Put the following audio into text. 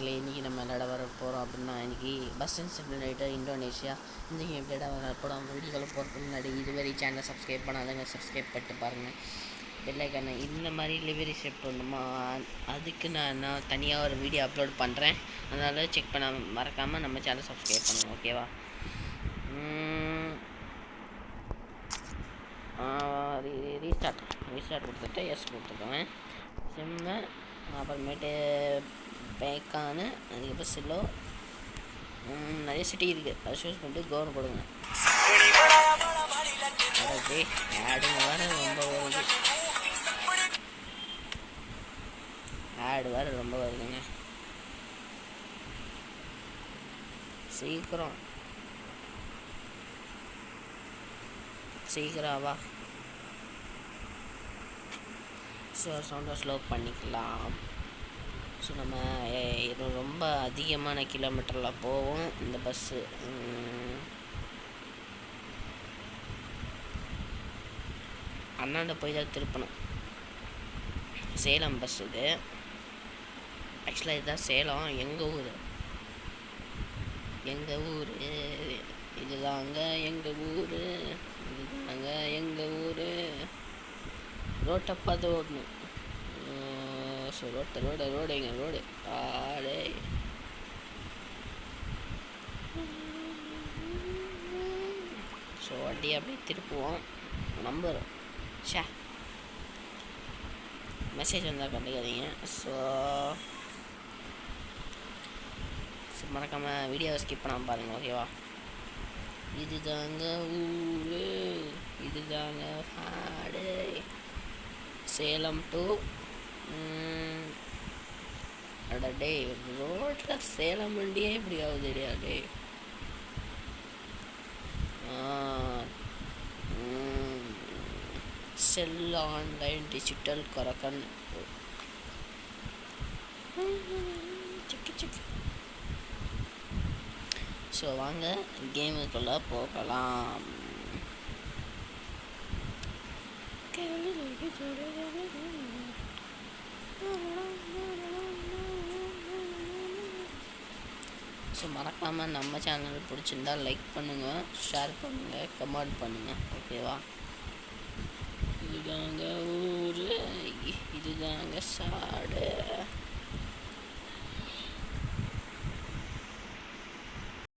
நண்பர்களே, இன்றைக்கி நம்ம விளையாட வர போகிறோம் அப்படின்னா, இன்றைக்கி பஸ் சிமுலேட்டர் இந்தோனேஷியா இந்த கேம் விளையாட வர போகிறோம். வீடியோவில் போகிறதுக்கு முன்னாடி இதுவரை சேனலை சப்ஸ்கிரைப் பண்ணாதவங்க சப்ஸ்கிரைப் பண்ணிட்டு பாருங்கள். பெல்லைக்கான இந்த மாதிரி லிவரி ஷேப் பண்ணுமா, அதுக்கு நான் தனியாக ஒரு வீடியோ அப்லோட் பண்ணுறேன். அதனால் செக் பண்ண மறக்காமல் நம்ம சேனலை சப்ஸ்கிரைப் பண்ணுங்கள். ஓகேவா? ரீஸ்டார்ட் கொடுத்துட்டு எஸ் கொடுத்துக்கோங்க சிம்மை. அப்புறமேட்டு பேக்கானு, அதுக்கப்புறம் சில்லோ, நிறைய சிட்டி இருக்குது. அதை சூஸ் பண்ணிட்டு கோன்னு கொடுங்க. ஓகே, ஆடுங்க வேறு ரொம்ப வருது, ஆடு வேறு ரொம்ப வருதுங்க. சீக்கிரம் வா. ஸோ சவுண்டை ஸ்லோ பண்ணிக்கலாம். ஸோ நம்ம இது ரொம்ப அதிகமான கிலோமீட்டரில் போவோம் இந்த பஸ்ஸு. அண்ணாண்ட போய் தான் திருப்பணும். சேலம் பஸ் இது. ஆக்சுவலாக இதுதான் சேலம், எங்கள் ஊர். இதுதாங்க எங்கள் ஊர். ரோட்டை பார்த்து ஓடணும். ஸோ ரோடு எங்கள் ரோடு ஆடே. ஸோ வண்டி அப்படியே திருப்புவோம். நம்பர் மெசேஜ் வந்தால் கண்டுக்காதீங்க. ஸோ மறக்காமல் வீடியோவை ஸ்கிப் பண்ணாமல் பாருங்கள். ஓகேவா? இதுதாங்க ஊரு, இதுதாங்க ஆடு. சேலம் டு டே ரோட்டில் சேலம் வண்டியே இப்படி ஆகுது டே. செல் ஆன்லைன் டிஜிட்டல் கரக்கன். ஸோ வாங்க கேமுக்குள்ளே போகலாம். ஸோ மறக்காமல் நம்ம சேனல் பிடிச்சிருந்தால் லைக் பண்ணுங்கள், ஷேர் பண்ணுங்கள், கமெண்ட் பண்ணுங்கள். ஓகேவா? இதுதாங்க ஊர், இதுதாங்க சாடு.